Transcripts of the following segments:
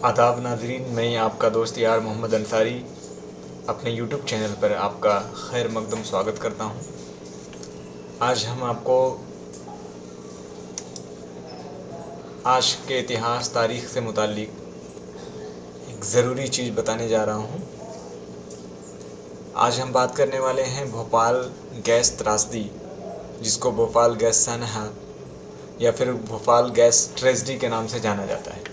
आदाब नाजरीन, मैं आपका दोस्त यार मोहम्मद अंसारी अपने यूट्यूब चैनल पर आपका खैर मकदम स्वागत करता हूं। आज हम आपको आज के इतिहास तारीख़ से मुताल्लिक एक ज़रूरी चीज़ बताने जा रहा हूं। आज हम बात करने वाले हैं भोपाल गैस त्रासदी, जिसको भोपाल गैस सानहा या फिर भोपाल गैस ट्रेजेडी के नाम से जाना जाता है।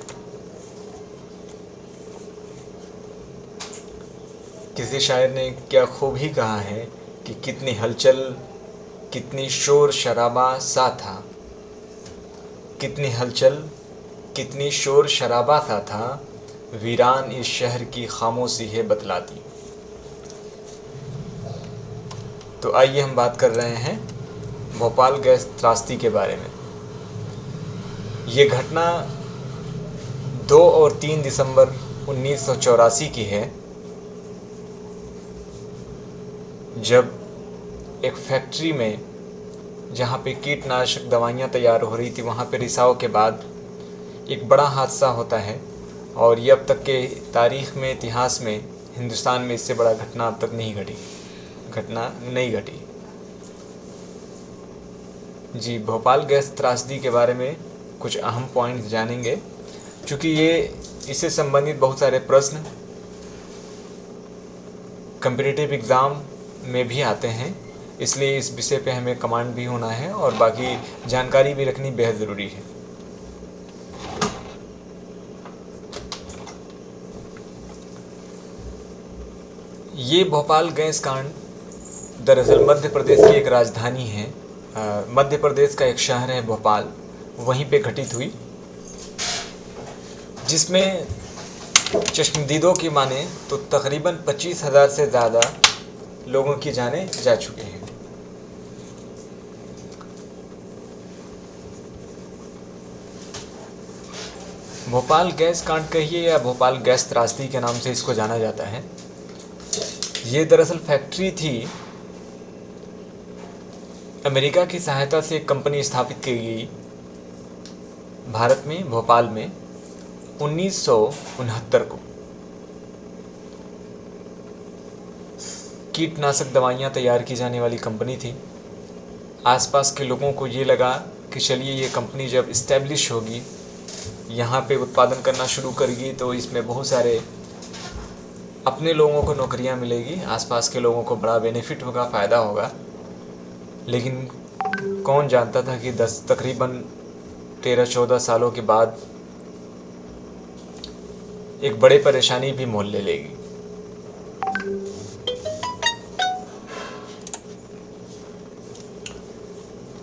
किसी शायर ने क्या खूब ही कहा है कि कितनी हलचल, कितनी शोर शराबा सा था, कितनी हलचल, कितनी शोर शराबा सा था, वीरान इस शहर की खामोशी है बतलाती। तो आइए हम बात कर रहे हैं भोपाल गैस त्रासदी के बारे में। ये घटना 2 और 3 दिसंबर 1984 की है, जब एक फैक्ट्री में जहाँ पे कीटनाशक दवाइयाँ तैयार हो रही थी, वहाँ पे रिसाव के बाद एक बड़ा हादसा होता है। और ये अब तक के तारीख़ में, इतिहास में, हिंदुस्तान में इससे बड़ा घटना अब तक नहीं घटी। जी, भोपाल गैस त्रासदी के बारे में कुछ अहम पॉइंट्स जानेंगे, क्योंकि इससे संबंधित बहुत सारे प्रश्न कम्पिटिटिव एग्ज़ाम में भी आते हैं, इसलिए इस विषय पे हमें कमांड भी होना है और बाकी जानकारी भी रखनी बेहद ज़रूरी है। ये भोपाल गैस कांड दरअसल मध्य प्रदेश की एक राजधानी है। मध्य प्रदेश का एक शहर है भोपाल, वहीं पे घटित हुई, जिसमें चश्मदीदों की माने तो तकरीबन 25,000 से ज़्यादा लोगों की जानें जा चुकी हैं। भोपाल गैस कांड कहिए या भोपाल गैस त्रासदी के नाम से इसको जाना जाता है। ये दरअसल फैक्ट्री थी, अमेरिका की सहायता से एक कंपनी स्थापित की गई भारत में, भोपाल में 1969 को। कीटनाशक दवाइयाँ तैयार की जाने वाली कंपनी थी। आसपास के लोगों को ये लगा कि चलिए ये कंपनी जब इस्टेब्लिश होगी, यहाँ पे उत्पादन करना शुरू करेगी, तो इसमें बहुत सारे अपने लोगों को नौकरियाँ मिलेगी, आसपास के लोगों को बड़ा बेनिफिट होगा, फ़ायदा होगा। लेकिन कौन जानता था कि तकरीबन 13-14 सालों के बाद एक बड़े परेशानी भी मोल ले लेगी।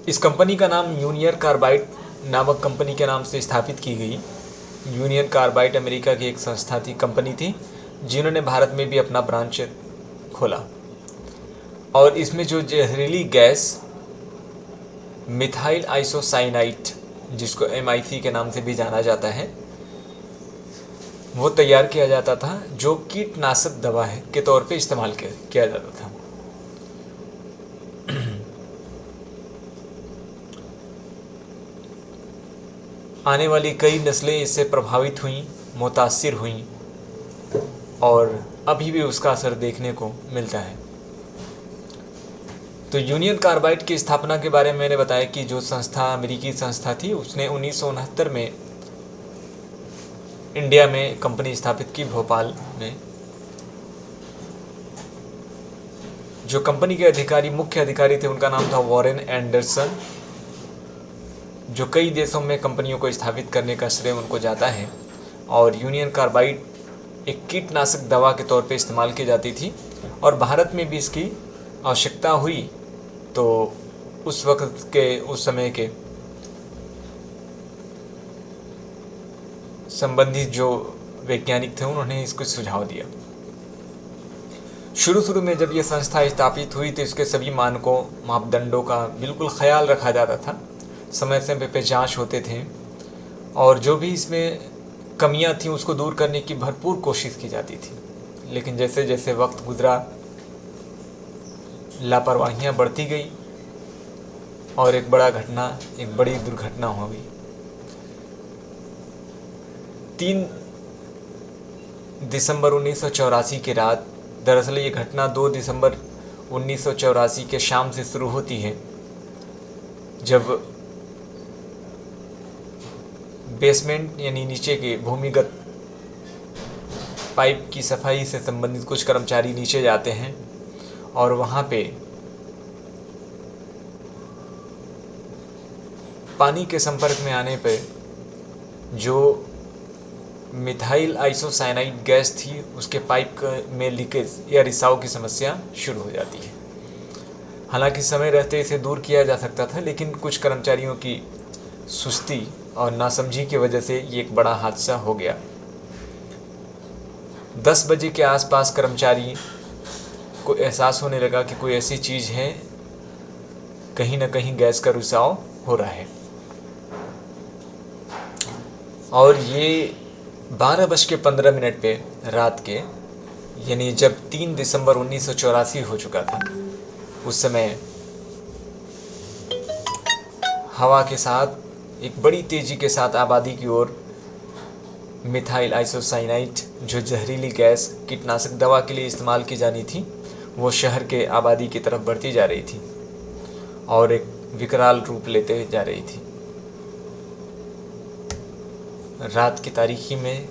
इस कंपनी का नाम यूनियन कार्बाइड नामक कंपनी के नाम से स्थापित की गई। यूनियन कार्बाइड अमेरिका की एक संस्था थी, कंपनी थी, जिन्होंने भारत में भी अपना ब्रांच खोला। और इसमें जो जहरीली गैस मिथाइल आइसोसाइनाइट, जिसको MIC के नाम से भी जाना जाता है, वो तैयार किया जाता था, जो कीटनाशक दवा है के तौर पे इस्तेमाल किया जाता था। आने वाली कई नस्लें इससे प्रभावित हुईं, मुतासिर हुईं, और अभी भी उसका असर देखने को मिलता है। तो यूनियन कार्बाइड की स्थापना के बारे में मैंने बताया कि जो संस्था अमेरिकी संस्था थी, उसने 1969 में इंडिया में कंपनी स्थापित की, भोपाल में। जो कंपनी के मुख्य अधिकारी थे, उनका नाम था वॉरेन एंडरसन, जो कई देशों में कंपनियों को स्थापित करने का श्रेय उनको जाता है। और यूनियन कार्बाइड एक कीटनाशक दवा के तौर पे इस्तेमाल की जाती थी, और भारत में भी इसकी आवश्यकता हुई तो उस समय के संबंधित जो वैज्ञानिक थे, उन्होंने इसको सुझाव दिया। शुरू में जब ये संस्था स्थापित हुई तो इसके सभी मानकों, मापदंडों का बिल्कुल ख्याल रखा जाता था, समय समय पे जांच होते थे, और जो भी इसमें कमियां थीं उसको दूर करने की भरपूर कोशिश की जाती थी। लेकिन जैसे जैसे वक्त गुजरा, लापरवाहियां बढ़ती गई और एक बड़ी दुर्घटना हो गई। दिसंबर 1984 की रात, दरअसल ये घटना 2 दिसंबर 1984 के शाम से शुरू होती है, जब बेसमेंट यानी नीचे के भूमिगत पाइप की सफाई से संबंधित कुछ कर्मचारी नीचे जाते हैं और वहाँ पे पानी के संपर्क में आने पे जो मिथाइल आइसोसाइनाइड गैस थी उसके पाइप में लीकेज या रिसाव की समस्या शुरू हो जाती है। हालांकि समय रहते इसे दूर किया जा सकता था, लेकिन कुछ कर्मचारियों की सुस्ती और नासमझी की वजह से ये एक बड़ा हादसा हो गया। 10 बजे के आसपास कर्मचारी को एहसास होने लगा कि कोई ऐसी चीज़ है, कहीं ना कहीं गैस का रिसाव हो रहा है। और ये 12:15 पे रात के, यानी जब 3 दिसंबर 1984 हो चुका था, उस समय हवा के साथ एक बड़ी तेज़ी के साथ आबादी की ओर मिथाइल आइसोसाइनाइड, जो जहरीली गैस कीटनाशक दवा के लिए इस्तेमाल की जानी थी, वो शहर के आबादी की तरफ बढ़ती जा रही थी और एक विकराल रूप लेते जा रही थी। रात की तारीकी में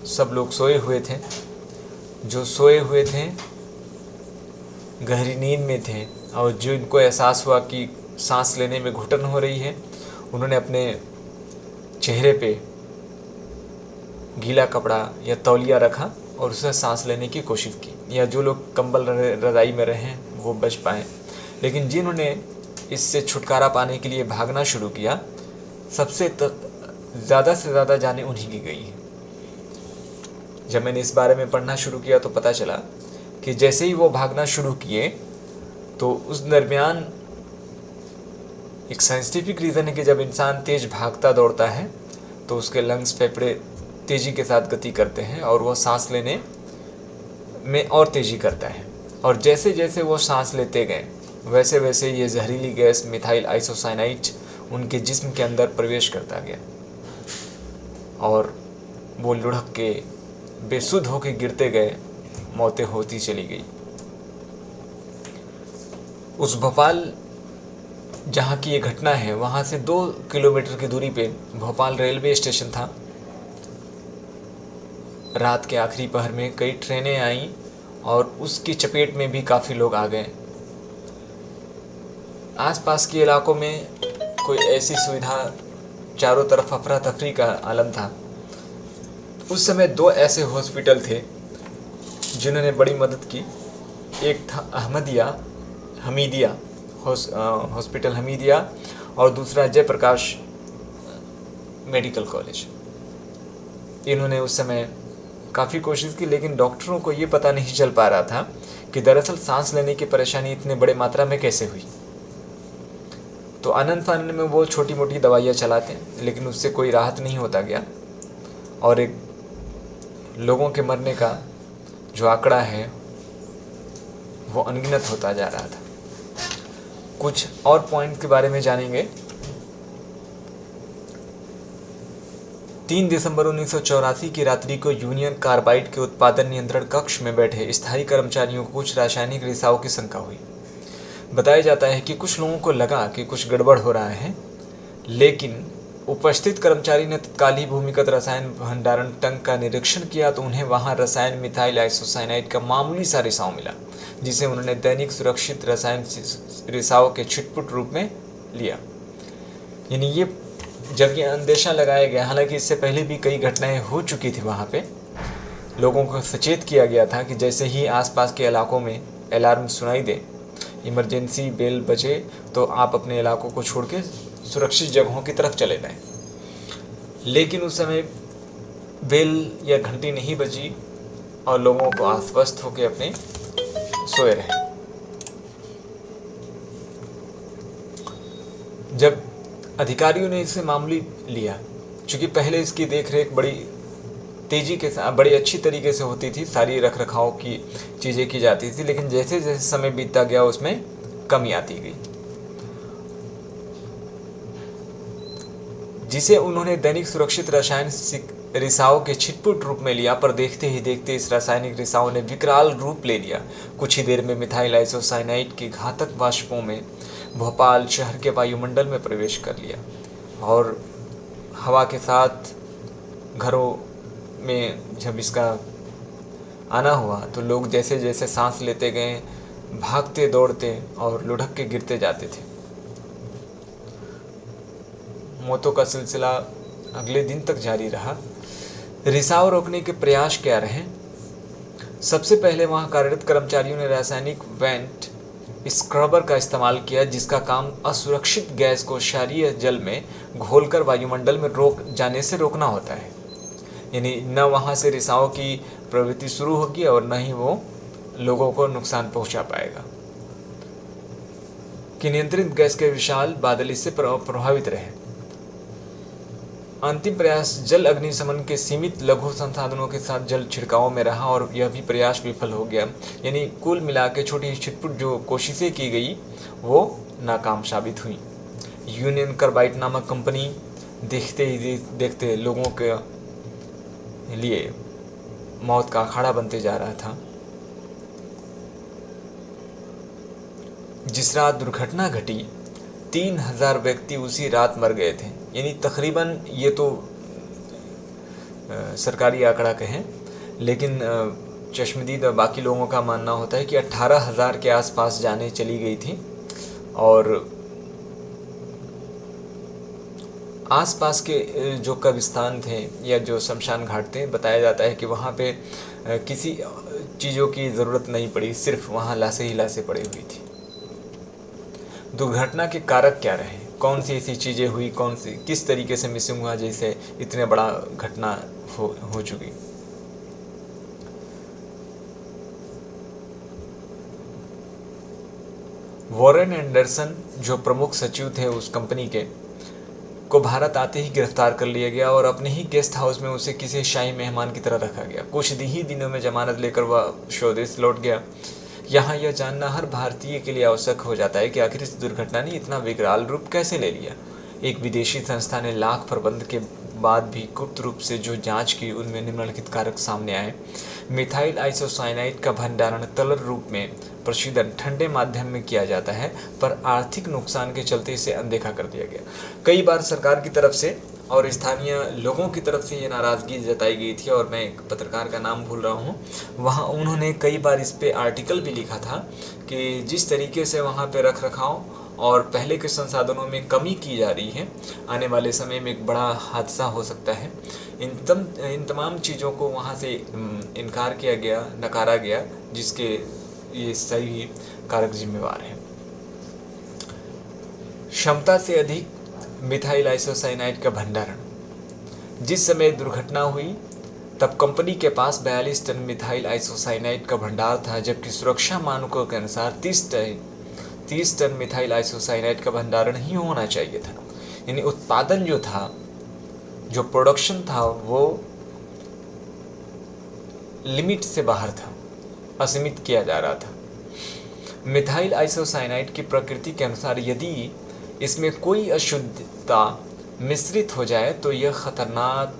सब लोग सोए हुए थे। जो सोए हुए थे गहरी नींद में थे, और जो इनको एहसास हुआ कि सांस लेने में घुटन हो रही है, उन्होंने अपने चेहरे पे गीला कपड़ा या तौलिया रखा और उससे सांस लेने की कोशिश की। या जो लोग कंबल रज़ाई में रहे वो बच पाए, लेकिन जिन्होंने इससे छुटकारा पाने के लिए भागना शुरू किया, सबसे ज़्यादा से ज़्यादा जानें उन्हीं की गई है। जब मैंने इस बारे में पढ़ना शुरू किया तो पता चला कि जैसे ही वो भागना शुरू किए तो उस दरमियान एक साइंटिफिक रीज़न है कि जब इंसान तेज़ भागता दौड़ता है तो उसके लंग्स, फेफड़े तेज़ी के साथ गति करते हैं और वह सांस लेने में और तेज़ी करता है। और जैसे जैसे वो सांस लेते गए वैसे वैसे ये जहरीली गैस मिथाइल आइसोसाइनाइड उनके जिस्म के अंदर प्रवेश करता गया और वो लुढ़क के बेसुध होकर गिरते गए, मौतें होती चली गई। उस भोपाल जहाँ की ये घटना है, वहाँ से 2 किलोमीटर की दूरी पे भोपाल रेलवे स्टेशन था। रात के आखिरी पहर में कई ट्रेनें आईं और उसकी चपेट में भी काफ़ी लोग आ गए। आसपास के इलाकों में कोई ऐसी सुविधा, चारों तरफ अफरा तफरी का आलम था। उस समय 2 ऐसे हॉस्पिटल थे जिन्होंने बड़ी मदद की। एक था हमीदिया हॉस्पिटल हमीदिया, और दूसरा जयप्रकाश मेडिकल कॉलेज। इन्होंने उस समय काफ़ी कोशिश की, लेकिन डॉक्टरों को ये पता नहीं चल पा रहा था कि दरअसल सांस लेने की परेशानी इतने बड़े मात्रा में कैसे हुई। तो आनंद फानंद में वो छोटी मोटी दवाइयाँ चलाते, लेकिन उससे कोई राहत नहीं होता गया और एक लोगों के मरने का जो आंकड़ा है वो अनगिनत होता जा रहा था। कुछ और पॉइंट के बारे में जानेंगे। 3 दिसंबर 1984 की रात्रि को यूनियन कार्बाइड के उत्पादन नियंत्रण कक्ष में बैठे स्थायी कर्मचारियों को कुछ रासायनिक रिसाव की शंका हुई। बताया जाता है कि कुछ लोगों को लगा कि कुछ गड़बड़ हो रहा है, लेकिन उपस्थित कर्मचारी ने तत्काल ही भूमिगत रसायन भंडारण टंक का निरीक्षण किया तो उन्हें वहां रसायन मिथाइल आइसोसाइनाइड का मामूली सा रिसाव मिला, जिसे उन्होंने दैनिक सुरक्षित रसायन रिसाव के छिटपुट रूप में लिया। यानी ये जब ये अंदेशा लगाया गया, हालांकि इससे पहले भी कई घटनाएं हो चुकी थी, वहाँ पे लोगों को सचेत किया गया था कि जैसे ही आसपास के इलाकों में अलार्म सुनाई दे, इमरजेंसी बेल बजे, तो आप अपने इलाकों को छोड़ के सुरक्षित जगहों की तरफ चले जाएं। लेकिन उस समय बेल या घंटी नहीं बजी और लोगों को आश्वस्त होकर अपने सोए रहे। जब अधिकारियों ने इसे मामूली लिया, चूँकि पहले इसकी देखरेख बड़ी तेज़ी के साथ, बड़ी अच्छी तरीके से होती थी, सारी रख रखाव की चीज़ें की जाती थी, लेकिन जैसे जैसे समय बीतता गया उसमें कमी आती गई, जिसे उन्होंने दैनिक सुरक्षित रसायन रिसाव के छिटपुट रूप में लिया, पर देखते ही देखते इस रासायनिक रिसाव ने विकराल रूप ले लिया। कुछ ही देर में मिथाइल आइसोसाइनाइड के घातक वाष्पों में भोपाल शहर के वायुमंडल में प्रवेश कर लिया और हवा के साथ घरों में जब इसका आना हुआ तो लोग जैसे जैसे सांस लेते गए, भागते दौड़ते और लुढ़क के गिरते जाते थे। मौतों का सिलसिला अगले दिन तक जारी रहा। रिसाव रोकने के प्रयास क्या रहे? सबसे पहले वहां कार्यरत कर्मचारियों ने रासायनिक वेंट स्क्रबर का इस्तेमाल किया, जिसका काम असुरक्षित गैस को क्षारीय जल में घोलकर वायुमंडल में जाने से रोकना होता है। यानी न वहां से रिसाव की प्रवृत्ति शुरू होगी और न ही वो लोगों को नुकसान पहुंचा पाएगा। कि नियंत्रित गैस के विशाल बादल इससे प्रभावित रहे। अंतिम प्रयास जल अग्निशमन के सीमित लघु संसाधनों के साथ जल छिड़काव में रहा और यह भी प्रयास विफल हो गया। यानी कुल मिला के छोटी छिटपुट जो कोशिशें की गई वो नाकाम साबित हुई। यूनियन कार्बाइड नामक कंपनी देखते ही देखते लोगों के लिए मौत का अखाड़ा बनते जा रहा था। जिस रात दुर्घटना घटी 3000 व्यक्ति उसी रात मर गए थे। यानी तकरीबन, ये तो सरकारी आंकड़ा कहें, लेकिन चश्मदीद और बाकी लोगों का मानना होता है कि 18,000 के आसपास जानें चली गई थी। और आसपास के जो कब्रिस्तान थे या जो शमशान घाट थे, बताया जाता है कि वहाँ पे किसी चीज़ों की ज़रूरत नहीं पड़ी, सिर्फ वहाँ लाशें ही लाशें पड़ी हुई थी। दुर्घटना के कारक क्या रहे? कौन सी ऐसी चीज़ें हुई, कौन सी किस तरीके से मिसिंग हुआ जैसे इतने बड़ा घटना हो चुकी? वॉरेन एंडरसन जो प्रमुख सचिव थे उस कंपनी के, को भारत आते ही गिरफ्तार कर लिया गया और अपने ही गेस्ट हाउस में उसे किसी शाही मेहमान की तरह रखा गया। कुछ ही दिनों में जमानत लेकर वह स्वदेश लौट गया। यहाँ यह जानना हर भारतीय के लिए आवश्यक हो जाता है कि आखिर इस दुर्घटना ने इतना विकराल रूप कैसे ले लिया। एक विदेशी संस्था ने लाख प्रबंध के बाद भी गुप्त रूप से जो जांच की, उनमें निम्नलिखित कारक सामने आए। मिथाइल आइसोसाइनाइड का भंडारण तरल रूप में प्रशीतन ठंडे माध्यम में किया जाता है, पर आर्थिक नुकसान के चलते इसे अनदेखा कर दिया गया। कई बार सरकार की तरफ से और स्थानीय लोगों की तरफ से ये नाराज़गी जताई गई थी, और मैं एक पत्रकार का नाम भूल रहा हूँ, वहाँ उन्होंने कई बार इस पे आर्टिकल भी लिखा था कि जिस तरीके से वहाँ पे रख रखाव और पहले के संसाधनों में कमी की जा रही है, आने वाले समय में एक बड़ा हादसा हो सकता है। इन तमाम चीज़ों को वहाँ से इनकार किया गया, नकारा गया, जिसके ये सही कारक जिम्मेवार हैं। क्षमता से अधिक मिथाइल आइसोसाइनाइड का भंडारण। जिस समय दुर्घटना हुई तब कंपनी के पास 42 टन मिथाइल आइसोसाइनाइड का भंडार था, जबकि सुरक्षा मानकों के अनुसार 30 टन मिथाइल आइसोसाइनाइड का भंडारण ही होना चाहिए था। यानी उत्पादन जो था, जो प्रोडक्शन था, वो लिमिट से बाहर था, असीमित किया जा रहा था। मिथाइल आइसोसाइनाइड की प्रकृति के अनुसार यदि इसमें कोई अशुद्धता मिश्रित हो जाए तो यह खतरनाक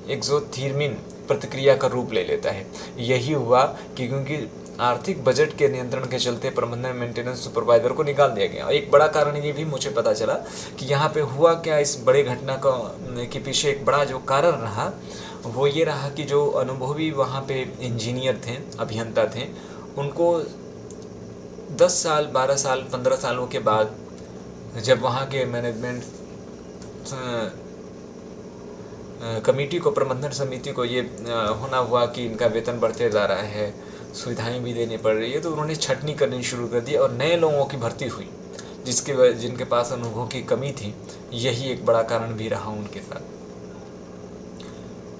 एक्सोथर्मिन प्रतिक्रिया का रूप ले लेता है। यही हुआ कि क्योंकि आर्थिक बजट के नियंत्रण के चलते प्रबंधन मेंटेनेंस सुपरवाइजर को निकाल दिया गया। एक बड़ा कारण ये भी मुझे पता चला कि यहाँ पे हुआ क्या, इस बड़े घटना के पीछे एक बड़ा जो कारण रहा वो ये रहा कि जो अनुभवी वहाँ पे इंजीनियर थे, अभियंता थे, उनको 10 साल, 12 साल, 15 सालों के बाद जब वहाँ के मैनेजमेंट कमेटी को, प्रबंधन समिति को ये होना हुआ कि इनका वेतन बढ़ते जा रहा है, सुविधाएं भी देनी पड़ रही है, तो उन्होंने छटनी करनी शुरू कर दी और नए लोगों की भर्ती हुई, जिनके पास अनुभव की कमी थी। यही एक बड़ा कारण भी रहा उनके साथ।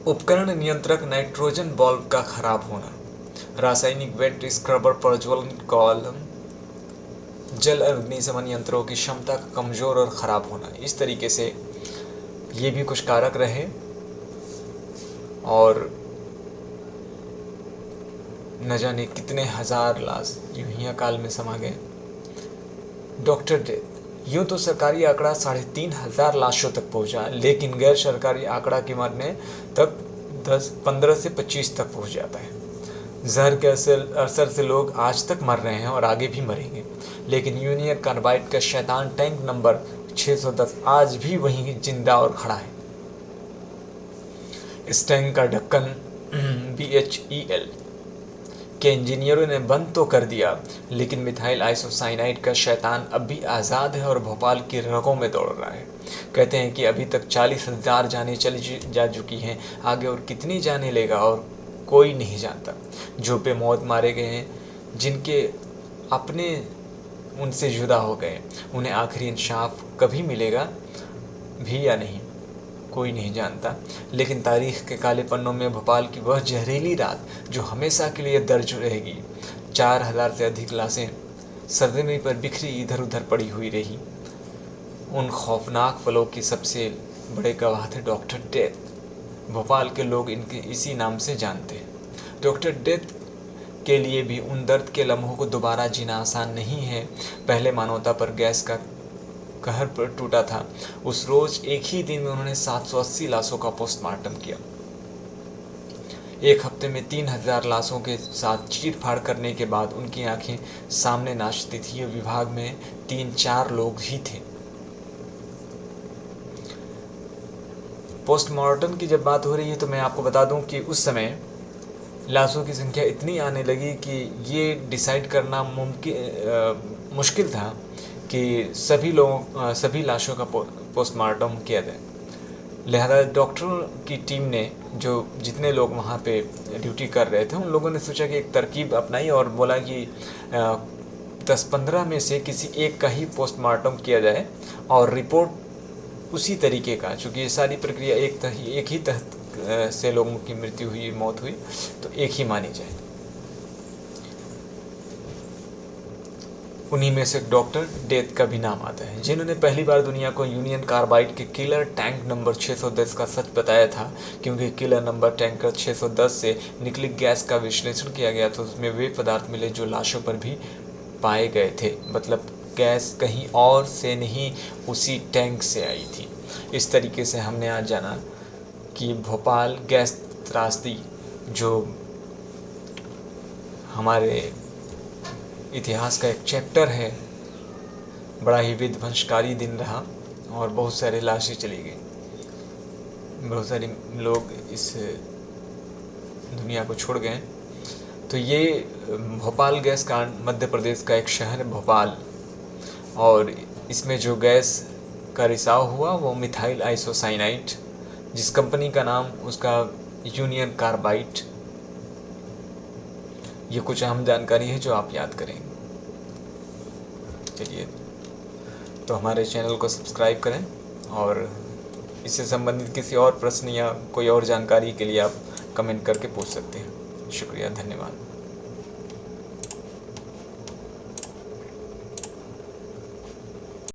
उपकरण नियंत्रक नाइट्रोजन बल्ब का खराब होना, रासायनिक वेट स्क्रबर प्रज्वलन कॉलम, जल अग्निशमन यंत्रों की क्षमता कमजोर और खराब होना, इस तरीके से ये भी कुछ कारक रहे। और न जाने कितने हजार लाश यूं ही अकाल में समा गए। डॉक्टर डेथ, यूँ तो सरकारी आंकड़ा 3,500 लाशों तक पहुंचा, लेकिन गैर सरकारी आंकड़ा के मानने तक 15 से 25 तक पहुंच जाता है। जहर के असर से लोग आज तक मर रहे हैं और आगे भी मरेंगे, लेकिन यूनियन कार्बाइड का शैतान टैंक नंबर 610 आज भी वहीं जिंदा और खड़ा है। इस टैंक का ढक्कन BHEL के इंजीनियरों ने बंद तो कर दिया, लेकिन मिथाइल आइसोसाइनाइड का शैतान अब भी आज़ाद है और भोपाल की रगों में दौड़ रहा है। कहते हैं कि अभी तक 40,000 जानें चली जा चुकी हैं, आगे और कितनी जानें लेगा और कोई नहीं जानता। जो पे मौत मारे गए हैं, जिनके अपने उनसे जुदा हो गए, उन्हें आखिरी इंसाफ कभी मिलेगा भी या नहीं, कोई नहीं जानता। लेकिन तारीख़ के काले पन्नों में भोपाल की वह जहरीली रात जो हमेशा के लिए दर्ज रहेगी। 4,000 से अधिक लाशें सरजमीं पर बिखरी इधर उधर पड़ी हुई रही। उन खौफनाक पलों की सबसे बड़े गवाह थे डॉक्टर डेथ। भोपाल के लोग इनके इसी नाम से जानते हैं। डॉक्टर डेथ के लिए भी उन दर्द के लम्हों को दोबारा जीना आसान नहीं है। पहले मानवता पर गैस का कहर पर टूटा था। उस रोज एक ही दिन में उन्होंने 780 लाशों का पोस्टमार्टम किया। एक हफ्ते में 3,000 लाशों के साथ चीर-फाड़ करने के बाद उनकी आंखें सामने नाचती थी। विभाग में 3-4 लोग ही थे। पोस्टमार्टम की जब बात हो रही है तो मैं आपको बता दूं कि उस समय लाशों की संख्या इतनी आने लगी कि ये डिसाइड करना मुश्किल था कि सभी लाशों का पोस्टमार्टम किया जाए। लिहाजा डॉक्टरों की टीम ने जितने लोग वहाँ पे ड्यूटी कर रहे थे, उन लोगों ने सोचा कि एक तरकीब अपनाई और बोला कि 10-15 में से किसी एक का ही पोस्टमार्टम किया जाए और रिपोर्ट उसी तरीके का, चूँकि ये सारी प्रक्रिया एक ही तहत से लोगों की मृत्यु हुई, मौत हुई, तो एक ही मानी जाए। उन्हीं में से डॉक्टर डेथ का भी नाम आता है, जिन्होंने पहली बार दुनिया को यूनियन कार्बाइड के किलर टैंक नंबर 610 का सच बताया था। क्योंकि किलर नंबर टैंकर 610 से निकली गैस का विश्लेषण किया गया तो उसमें वे पदार्थ मिले जो लाशों पर भी पाए गए थे। मतलब गैस कहीं और से नहीं, उसी टैंक से आई थी। इस तरीके से हमने आज जाना कि भोपाल गैस त्रासदी जो हमारे इतिहास का एक चैप्टर है, बड़ा ही विध्वंसकारी दिन रहा और बहुत सारे लाशें चली गई, बहुत सारे लोग इस दुनिया को छोड़ गए। तो ये भोपाल गैस कांड मध्य प्रदेश का एक शहर है भोपाल, और इसमें जो गैस का रिसाव हुआ वो मिथाइल आइसोसाइनाइड, जिस कंपनी का नाम उसका यूनियन कार्बाइड। ये कुछ अहम जानकारी है जो आप याद करेंगे। चलिए, तो हमारे चैनल को सब्सक्राइब करें और इससे संबंधित किसी और प्रश्न या कोई और जानकारी के लिए आप कमेंट करके पूछ सकते हैं। शुक्रिया, धन्यवाद।